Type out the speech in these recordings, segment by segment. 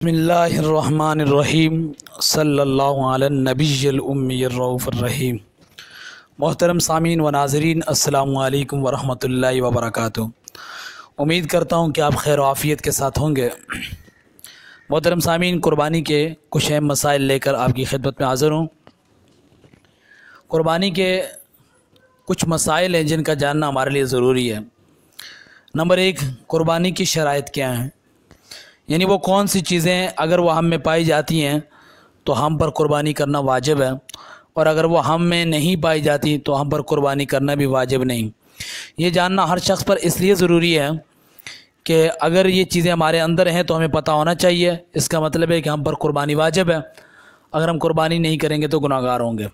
बिस्मिल्लाहिर्रहमानिर्रहीम सल्लल्लाहु अला नबिय्यिल उम्मिय्यिर रऊफ़िर रहीम। मोहतरम सामीन व नाज़रीन, अस्सलामु अलैकुम व रहमतुल्लाहि व बरकातुहू। उम्मीद करता हूँ कि आप खैर आफ़ियत के साथ होंगे। मोहतरम सामीन, कुर्बानी के कुछ अहम मसाइल लेकर आपकी खिदमत में हाज़िर हूँ। कुर्बानी के कुछ मसाइल हैं जिनका जानना हमारे लिए ज़रूरी है। नंबर एक, कुर्बानी की शराइत क्या हैं, यानी वो कौन सी चीज़ें अगर वो हम में पाई जाती हैं तो हम पर कुर्बानी करना वाजिब है, और अगर वो हम में नहीं पाई जाती तो हम पर कुर्बानी करना भी वाजिब नहीं। ये जानना हर शख्स पर इसलिए ज़रूरी है कि अगर ये चीज़ें हमारे अंदर हैं तो हमें पता होना चाहिए। इसका मतलब है कि हम पर कुर्बानी वाजिब है। अगर हम कुर्बानी नहीं करेंगे तो गुनाहगार होंगे।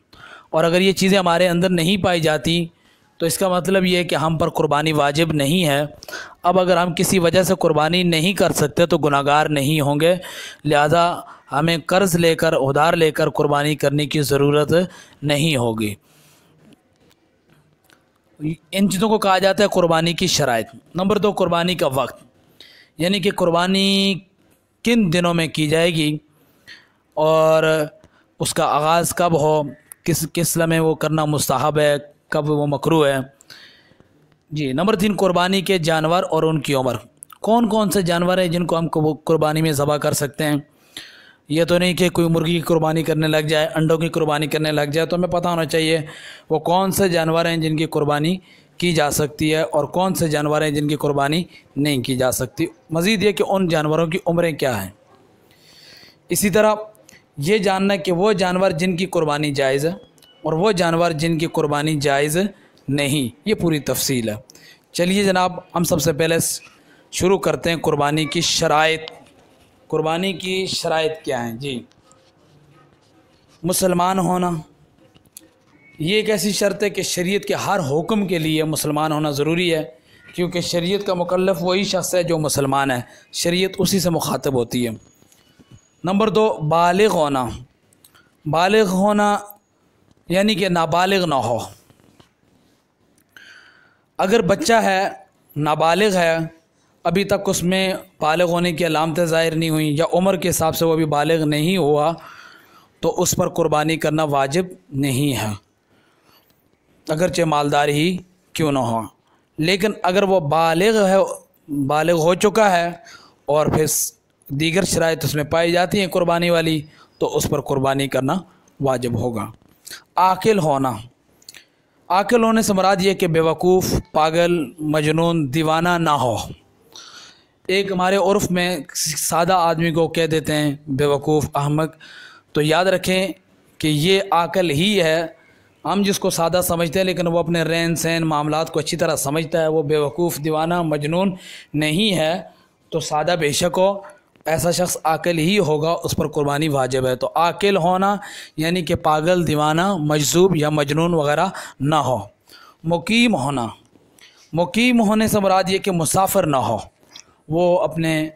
और अगर ये चीज़ें हमारे अंदर नहीं पाई जाती तो इसका मतलब ये है कि हम पर कुर्बानी वाजिब नहीं है। अब अगर हम किसी वजह से कुर्बानी नहीं कर सकते तो गुनाहगार नहीं होंगे। लिहाजा हमें कर्ज़ लेकर, उधार लेकर कुर्बानी करने की ज़रूरत नहीं होगी। इन चीज़ों को कहा जाता है कुर्बानी की शराइत। नंबर दो, कुर्बानी का वक्त, यानी कि कुर्बानी किन दिनों में की जाएगी और उसका आगाज़ कब हो, किस लम्हे वो करना मुस्तहब है, कब वो मकरूह है। जी। नंबर तीन, कुर्बानी के जानवर और उनकी उम्र। कौन कौन से जानवर हैं जिनको हम कुर्बानी में ज़बह कर सकते हैं। ये तो नहीं कि कोई मुर्गी की कुर्बानी करने लग जाए, अंडों की कुर्बानी करने लग जाए। तो हमें पता होना चाहिए वो कौन से जानवर हैं जिनकी कुर्बानी की जा सकती है और कौन से जानवर हैं जिनकी कुर्बानी नहीं की जा सकती। मज़ीद ये कि उन जानवरों की उम्रें क्या हैं। इसी तरह ये जानना कि वो जानवर जिनकी कुर्बानी जायज़ है और वो जानवर जिनकी कुर्बानी जायज़ नहीं, ये पूरी तफसील है। चलिए जनाब, हम सबसे पहले शुरू करते हैं कुर्बानी की शराइत। कुर्बानी की शराइत क्या हैं जी। मुसलमान होना, ये एक ऐसी शर्त है कि शरीयत के हर हुक्म के लिए मुसलमान होना ज़रूरी है, क्योंकि शरीयत का मुकल्लफ़ वही शख्स है जो मुसलमान है। शरीयत उसी से मुखातब होती है। नंबर दो, बालिग होना। बालिग होना यानी कि नाबालिग ना हो। अगर बच्चा है, नाबालिग है, अभी तक उसमें बालिग होने की अलामतें ज़ाहिर नहीं हुई या उम्र के हिसाब से वो अभी बालिग नहीं हुआ, तो उस पर कुर्बानी करना वाजिब नहीं है, अगरचे मालदार ही क्यों ना हो। लेकिन अगर वो बालिग है, बालिग हो चुका है और फिर दीगर शराइत उसमें पाई जाती हैं कुर्बानी वाली, तो उस पर कुर्बानी करना वाजिब होगा। आकिल होना। आकिल होने से मुराद ये कि बेवकूफ़, पागल, मजनून, दीवाना ना हो। एक हमारे उर्फ़ में सादा आदमी को कह देते हैं बेवकूफ़, अहमक, तो याद रखें कि ये आकल ही है। हम जिसको सादा समझते हैं लेकिन वो अपने रहन सहन मामलात को अच्छी तरह समझता है, वो बेवकूफ़, दीवाना, मजनून नहीं है। तो सादा बेशक हो, ऐसा शख्स आकिल ही होगा, उस पर कुर्बानी वाजिब है। तो आकिल होना यानी कि पागल, दीवाना, मजज़ूब या मजनून वग़ैरह ना हो। मुकीम होना। मुकीम होने से मुराद ये कि मुसाफिर ना हो, वो अपने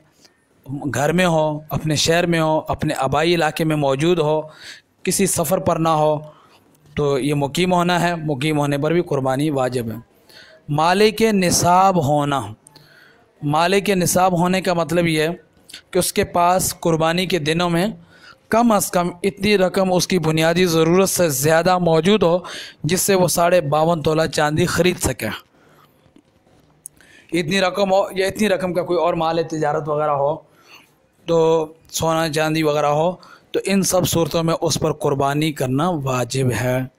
घर में हो, अपने शहर में हो, अपने आबाई इलाके में मौजूद हो, किसी सफ़र पर ना हो, तो ये मुकीम होना है। मुकीम होने पर भी कुर्बानी वाजिब है। मालिक निसाब होना। मालिक निसाब होने का मतलब ये है कि उसके पास कुर्बानी के दिनों में कम अज़ कम इतनी रकम उसकी बुनियादी ज़रूरत से ज़्यादा मौजूद हो जिससे वो 52.5 तोला चांदी ख़रीद सके। इतनी रकम हो या इतनी रकम का कोई और माल तिजारत वगैरह हो, तो सोना चांदी वगैरह हो, तो इन सब सूरतों में उस पर कुर्बानी करना वाजिब है।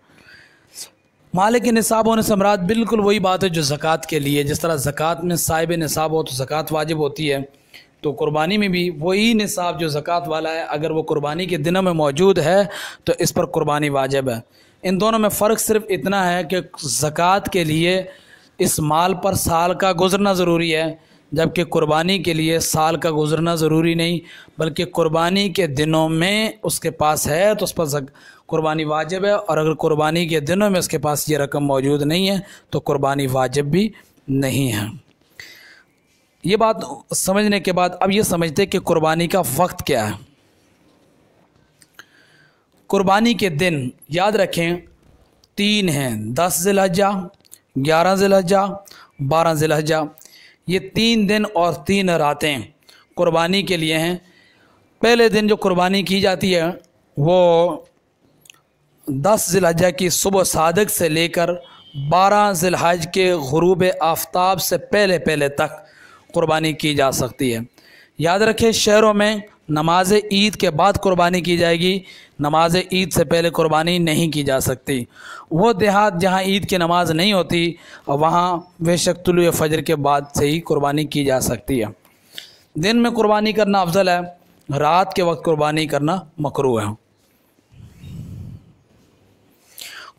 मालिक निसाब होने से मुराद बिल्कुल वही बात है जो ज़कात के लिए। जिस तरह ज़कात में साहिब निसाब हो तो ज़कात वाजिब होती है, तो कुर्बानी में भी वही निसाब जो ज़कात वाला है, अगर वो कुर्बानी के दिनों में मौजूद है तो इस पर कुर्बानी वाजिब है। इन दोनों में फ़र्क सिर्फ इतना है कि ज़कात के लिए इस माल पर साल का गुज़रना ज़रूरी है, जबकि कुर्बानी के लिए साल का गुज़रना ज़रूरी नहीं, बल्कि कुर्बानी के दिनों में उसके पास है तो उस पर कुर्बानी वाजिब है, और अगर कुर्बानी के दिनों में उसके पास ये रकम मौजूद नहीं है तो कुर्बानी वाजिब भी नहीं है। ये बात समझने के बाद अब ये समझते कि कुर्बानी का वक्त क्या है। कुर्बानी के दिन याद रखें 3 हैं, 10 ज़िलहज्जा, 11 ज़िलहज्जा, 12 ज़िलहज्जा। ये 3 दिन और 3 रातें कुर्बानी के लिए हैं। पहले दिन जो कुर्बानी की जाती है वो 10 ज़िलहज्जा की सुबह सादिक से लेकर 12 ज़िलहज के गुरूब आफ्ताब से पहले पहले तक कुर्बानी की जा सकती है। याद रखें, शहरों में नमाज ईद के बाद कुर्बानी की जाएगी, नमाज ईद से पहले कुर्बानी नहीं की जा सकती। वो देहात जहाँ ईद की नमाज नहीं होती वहाँ बेशक तुलुए फजर के बाद से ही कुर्बानी की जा सकती है। दिन में कुर्बानी करना अफजल है, रात के वक्त कुर्बानी करना मकरूह है।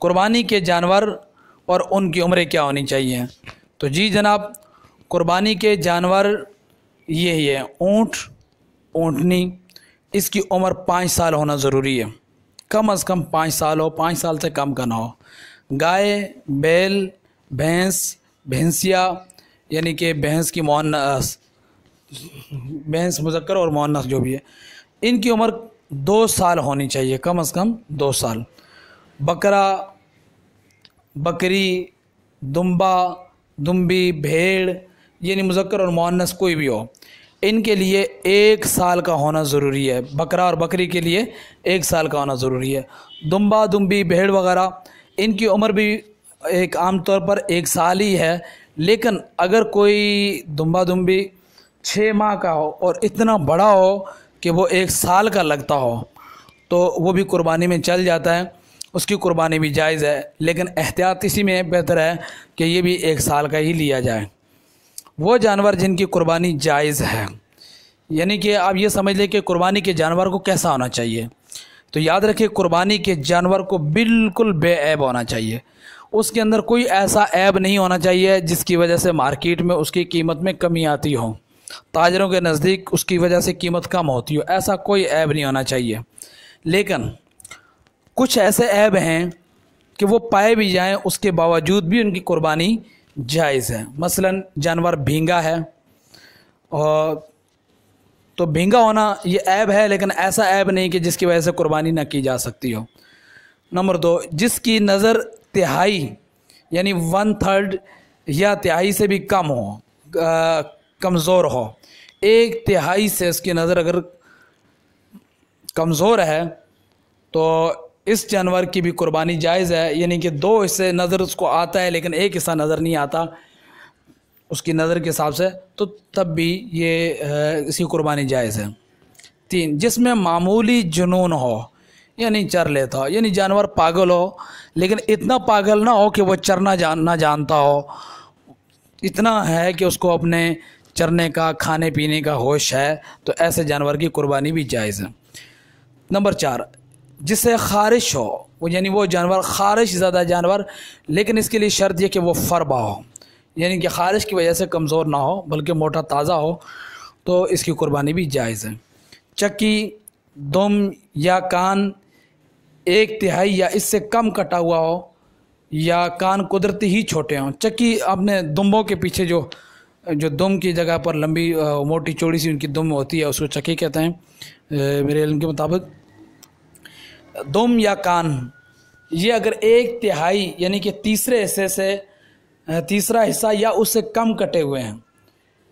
कुर्बानी के जानवर और उनकी उम्रें क्या होनी चाहिए? तो जी जनाब, कुर्बानी के जानवर ये है, ऊँट, ऊँटनी, इसकी उम्र 5 साल होना ज़रूरी है, कम अज़ कम 5 साल हो, 5 साल से कम का ना हो। गाय, बैल, भैंस, भैंसिया यानी कि भैंस की मुअन्नस, भैंस मुज़क्कर और मुअन्नस जो भी है, इनकी उम्र 2 साल होनी चाहिए, कम अज़ कम 2 साल। बकरा, बकरी, दुम्बा, दुम्बी, भेड़ यानी मुज़क्कर और मुअन्नस कोई भी हो, इनके लिए 1 साल का होना ज़रूरी है। बकरा और बकरी के लिए 1 साल का होना ज़रूरी है। दुम्बा, दुम्बी, भेड़ वगैरह इनकी उम्र भी एक आम तौर पर 1 साल ही है, लेकिन अगर कोई दुम्बा दुम्बी 6 माह का हो और इतना बड़ा हो कि वो 1 साल का लगता हो तो वो भी कुर्बानी में चल जाता है, उसकी कुर्बानी भी जायज़ है, लेकिन एहतियात इसी में बेहतर है कि ये भी 1 साल का ही लिया जाए। वो जानवर जिनकी कुर्बानी जायज़ है, यानी कि आप ये समझ लें कि कुर्बानी के जानवर को कैसा होना चाहिए। तो याद रखिए, कुर्बानी के जानवर को बिल्कुल बेऐब होना चाहिए, उसके अंदर कोई ऐसा ऐब नहीं होना चाहिए जिसकी वजह से मार्केट में उसकी कीमत में कमी आती हो, ताजरों के नज़दीक उसकी वजह से कीमत कम होती हो, ऐसा कोई ऐब नहीं होना चाहिए। लेकिन कुछ ऐसे ऐब हैं कि वो पाए भी जाएं, उसके बावजूद भी उनकी कुर्बानी जायज़ है। मसलन जानवर भींगा है, और तो भींगा होना ये ऐब है, लेकिन ऐसा ऐब नहीं कि जिसकी वजह से कुर्बानी ना की जा सकती हो। नंबर 2, जिसकी नज़र तिहाई यानी 1/3 या तिहाई से भी कम हो, कमज़ोर हो, 1/3 से इसकी नज़र अगर कमज़ोर है तो इस जानवर की भी कुर्बानी जायज़ है। यानी कि 2 हिस्से नज़र उसको आता है लेकिन 1 हिस्सा नज़र नहीं आता उसकी नज़र के हिसाब से, तो तब भी ये इसकी कुर्बानी जायज़ है। 3, जिसमें मामूली जुनून हो, यानी चर लेता हो, यानी जानवर पागल हो लेकिन इतना पागल ना हो कि वो चरना ना जानता हो, इतना है कि उसको अपने चरने का, खाने पीने का होश है, तो ऐसे जानवर की कुर्बानी भी जायज़ है। नंबर 4, जिससे ख़ारिश हो, वो यानी वो जानवर ख़ारिश ज़्यादा जानवर, लेकिन इसके लिए शर्त यह कि वो फ़रबा हो, यानी कि ख़ारिश की वजह से कमज़ोर ना हो बल्कि मोटा ताज़ा हो, तो इसकी कुर्बानी भी जायज़ है। चक्की, दुम या कान 1/3 या इससे कम कटा हुआ हो, या कान कुदरती ही छोटे हों। चक्की आपने दुम्बों के पीछे जो दुम की जगह पर लंबी मोटी चौड़ी सी उनकी दुम होती है, उसको चक्की कहते हैं मेरे इल्म के मुताबिक। दुम या कान ये अगर 1/3 यानी कि तीसरे हिस्से से तीसरा हिस्सा या उससे कम कटे हुए हैं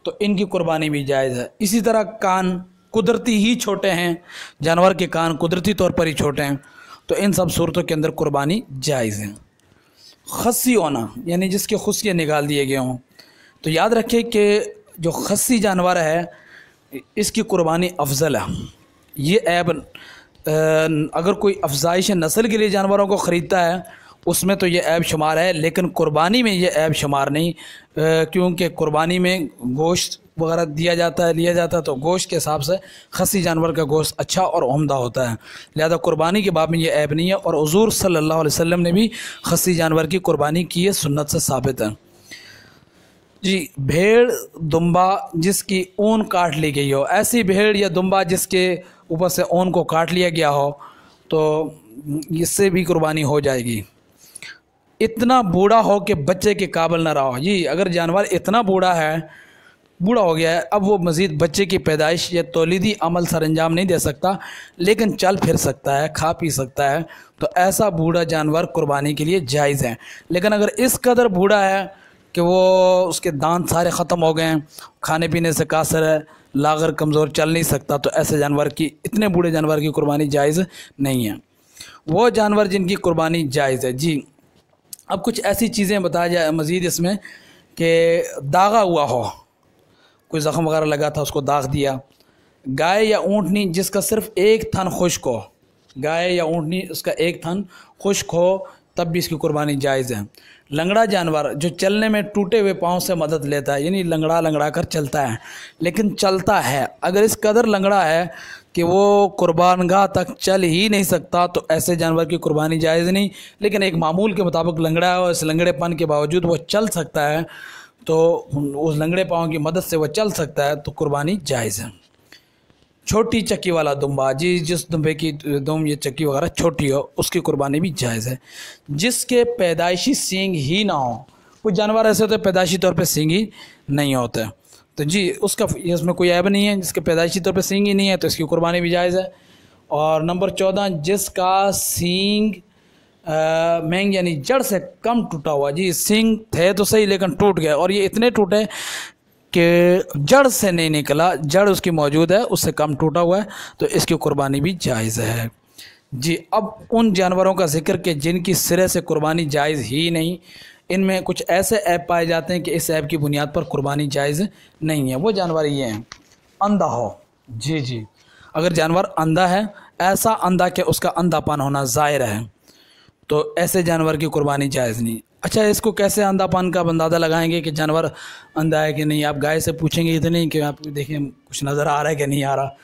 तो इनकी कुर्बानी भी जायज़ है। इसी तरह कान कुदरती ही छोटे हैं, जानवर के कान कुदरती तौर पर ही छोटे हैं, तो इन सब सूरतों के अंदर कुर्बानी जायज़ है। खस्सी होना यानी जिसके खुसिये निकाल दिए गए हों, तो याद रखें कि जो खस्सी जानवर है इसकी कुर्बानी अफजल है। ये ऐब अगर कोई अफजाइश नस्ल के लिए जानवरों को ख़रीदता है उसमें तो ये ऐब शुमार है, लेकिन कुर्बानी में ये ऐब शुमार नहीं, क्योंकि कुर्बानी में गोश्त वगैरह लिया जाता है, तो गोश्त के हिसाब से खस्सी जानवर का गोश्त अच्छा और उम्दा होता है, लिहाजा कुर्बानी के बाब में ये ऐब नहीं है। और हुज़ूर सल्लल्लाहु अलैहि वसल्लम ने भी खस्सी जानवर की कुर्बानी की है, सुन्नत से साबित है। जी, भेड़ दुम्बा जिसकी ऊन काट ली गई हो, ऐसी भेड़ या दुम्बा जिसके ऊपर से ऊन को काट लिया गया हो, तो इससे भी कुर्बानी हो जाएगी। इतना बूढ़ा हो कि बच्चे के काबिल ना रहा हो, जी अगर जानवर इतना बूढ़ा हो गया है, अब वो मज़ीद बच्चे की पैदाइश या तौलीदी अमल सरअंजाम नहीं दे सकता, लेकिन चल फिर सकता है, खा पी सकता है, तो ऐसा बूढ़ा जानवर कुर्बानी के लिए जायज़ है। लेकिन अगर इस कदर बूढ़ा है कि वो उसके दांत सारे ख़त्म हो गए हैं, खाने पीने से कासर है, लागर कमज़ोर चल नहीं सकता, तो ऐसे जानवर की, इतने बूढ़े जानवर की कुर्बानी जायज़ नहीं है। वो जानवर जिनकी कुर्बानी जायज़ है। जी, अब कुछ ऐसी चीज़ें बताया जाए मज़ीद इसमें कि दागा हुआ हो, कोई ज़ख़म वगैरह लगा था उसको दाग दिया। गाय या ऊँटनी जिसका सिर्फ़ एक थन खुश्क हो, गाय या ऊँटनी उसका एक थन खुश्क हो, तब भी इसकी कुर्बानी जायज़ है। लंगड़ा जानवर जो चलने में टूटे हुए पाँव से मदद लेता है, यानी लंगड़ा लंगड़ा कर चलता है लेकिन चलता है, अगर इस कदर लंगड़ा है कि वो कुर्बानगाह तक चल ही नहीं सकता, तो ऐसे जानवर की कुर्बानी जायज़ नहीं। लेकिन एक मामूल के मुताबिक लंगड़ा है और इस लंगड़ेपन के बावजूद वो चल सकता है, तो उस लंगड़े पाँव की मदद से वो चल सकता है, तो कुर्बानी जायज़ है। छोटी चक्की वाला दुम्बा, जी जिस दुम्बे की दुम ये चक्की वगैरह छोटी हो, उसकी कुर्बानी भी जायज़ है। जिसके पैदाइशी सींग ही ना हो, कुछ जानवर ऐसे होते हैं पैदाइशी तौर पे सींग ही नहीं होते, तो जी उसका इसमें कोई ऐब नहीं है। जिसके पैदाइशी तौर पे सींग ही नहीं है तो इसकी कुर्बानी भी जायज़ है। और नंबर 14, जिसका सींग मैंग यानी जड़ से कम टूटा हुआ, जी सींग थे तो सही लेकिन टूट गए, और ये इतने टूटे कि जड़ से नहीं निकला, जड़ उसकी मौजूद है उससे कम टूटा हुआ है, तो इसकी कुर्बानी भी जायज़ है। जी, अब उन जानवरों का जिक्र कि जिनकी सिरे से कुर्बानी जायज़ ही नहीं, इनमें कुछ ऐसे ऐप पाए जाते हैं कि इस ऐप की बुनियाद पर कुर्बानी जायज़ नहीं है। वो जानवर ये हैं, अंधा हो, जी अगर जानवर अंधा है, ऐसा अंधा कि उसका अंधापन होना ज़ाहिर है, तो ऐसे जानवर की कुर्बानी जायज़ नहीं। अच्छा, इसको कैसे अंधापन का अंदाज़ा लगाएंगे कि जानवर अंधा है कि नहीं? आप गाय से पूछेंगे इतने कि आप देखिए कुछ नज़र आ रहा है कि नहीं आ रहा,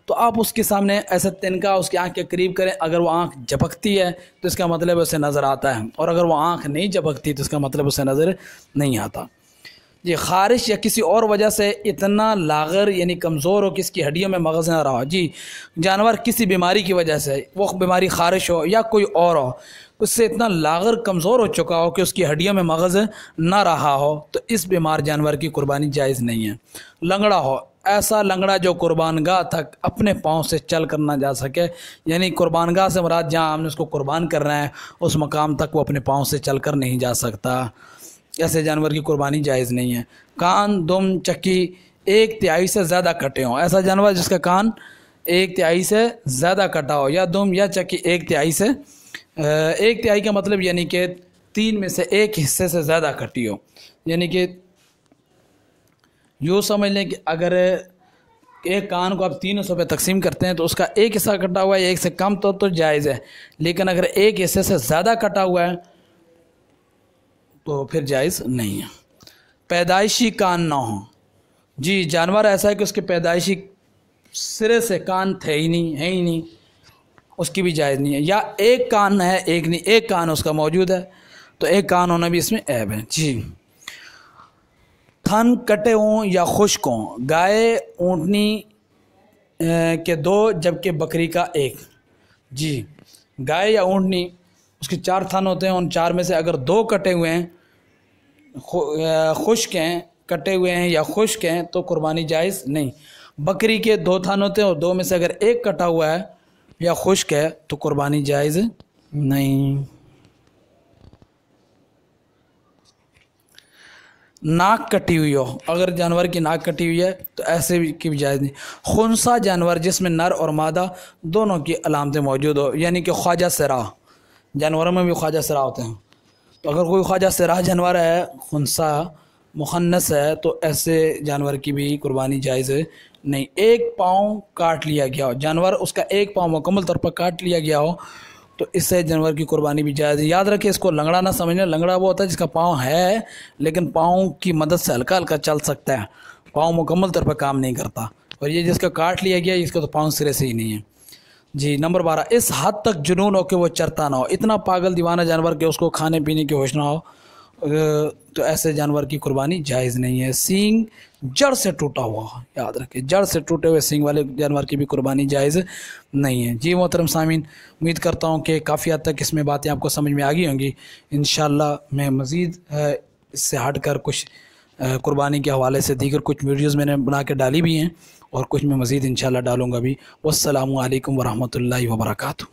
तो आप उसके सामने ऐसा तिनका उसकी आँख के करीब करें, अगर वो आँख झपकती है तो इसका मतलब उसे नज़र आता है, और अगर वो आँख नहीं झपकती तो इसका मतलब उसे नज़र नहीं आता। ये ख़ारिश या किसी और वजह से इतना लागर यानी कमज़ोर हो कि इसकी हड्डियों में मग़ज़ ना रहा हो, जी जानवर किसी बीमारी की वजह से, वो बीमारी ख़ारिश हो या कोई और हो, उससे इतना लागर कमज़ोर हो चुका हो कि उसकी हड्डियों में मग़ज़ ना रहा हो, तो इस बीमार जानवर की कुर्बानी जायज़ नहीं है। लंगड़ा हो, ऐसा लंगड़ा जो कुर्बानगाह तक अपने पाँव से चल कर ना जा सके, यानी कुर्बानगाह से मुराद जहाँ हमने उसको कुर्बान करना है उस मकाम तक वो अपने पाँव से चल कर नहीं जा सकता, ऐसे जानवर की कुर्बानी जायज़ नहीं है। कान, दुम, चक्की 1/3 से ज़्यादा कटे हों, ऐसा जानवर जिसका कान 1/3 से ज़्यादा कटा हो, या दुम या चक्की 1/3 से 1/3 का मतलब यानी कि 3 में से 1 हिस्से से ज़्यादा कटी हो, यानी कि यूँ समझ लें कि अगर एक कान को आप 3 हिस्सों पे तकसीम करते हैं तो उसका एक हिस्सा कटा हुआ है, एक से कम तो जायज़ है, लेकिन अगर एक हिस्से से ज़्यादा कटा हुआ है तो फिर जायज़ नहीं है। पैदाइशी कान ना हो, जी जानवर ऐसा है कि उसके पैदाइशी सिरे से कान थे ही नहीं, है ही नहीं, उसकी भी जायज़ नहीं है। या एक कान है, एक नहीं, एक कान उसका मौजूद है, तो एक कान होना भी इसमें ऐब है। जी, थन कटे हों या खुश्क हों, गाय ऊँटनी के 2 जबकि बकरी का 1। जी, गाय या ऊँटनी उसके 4 थन होते हैं, उन 4 में से अगर 2 कटे हुए हैं, खुश्क हैं, कटे हुए हैं या खुश्क हैं, तो कुर्बानी जायज़ नहीं। बकरी के 2 थन होते हैं और 2 में से अगर 1 कटा हुआ है या खुश्क है तो कुर्बानी जायज़ नहीं। नाक कटी हुई हो, अगर जानवर की नाक कटी हुई है तो ऐसे की भी जायज़ नहीं। खुनसा जानवर जिसमें नर और मादा दोनों की अलामतें मौजूद हो, यानी कि ख्वाजा सरा, जानवरों में भी ख्वाजा सरा होते हैं, तो अगर कोई ख्वाजा सरा जानवर है, खुनसा मुखन्नस है, तो ऐसे जानवर की भी कुर्बानी जायज़ नहीं। एक पाँव काट लिया गया हो, जानवर उसका एक पाँव मुकम्मल तौर पर काट लिया गया हो, तो इससे जानवर की कुर्बानी भी जायज़। याद रखें, इसको लंगड़ा ना समझना, लंगड़ा वो होता है जिसका पाँव है लेकिन पाँव की मदद से हल्का हल्का चल सकता है, पाँव मुकम्मल तौर पर काम नहीं करता, और ये जिसका काट लिया गया इसका तो पाँव सिरे से ही नहीं है। जी, नंबर 12, इस हद तक जुनून हो कि वो चरता ना हो, इतना पागल दीवाना जानवर कि उसको खाने पीने की होश ना हो, तो ऐसे जानवर की कुर्बानी जायज़ नहीं है। सींग जड़ से टूटा हुआ, याद रखें जड़ से टूटे हुए सींग वाले जानवर की भी कुर्बानी जायज़ नहीं है। जी मोहतरम सामीन, उम्मीद करता हूँ कि काफ़ी हद तक इसमें बातें आपको समझ में आ गई होंगी। इंशाल्लाह मैं मज़ीद इससे हट कर कुछ कुर्बानी के हवाले से दीगर कुछ वीडियोज़ मैंने बना के डाली भी हैं और कुछ मैं मज़ीद इंशाल्लाह डालूँगा भी। वस्सलामु अलैकुम वरहमतुल्लाहि वबरकातुहू।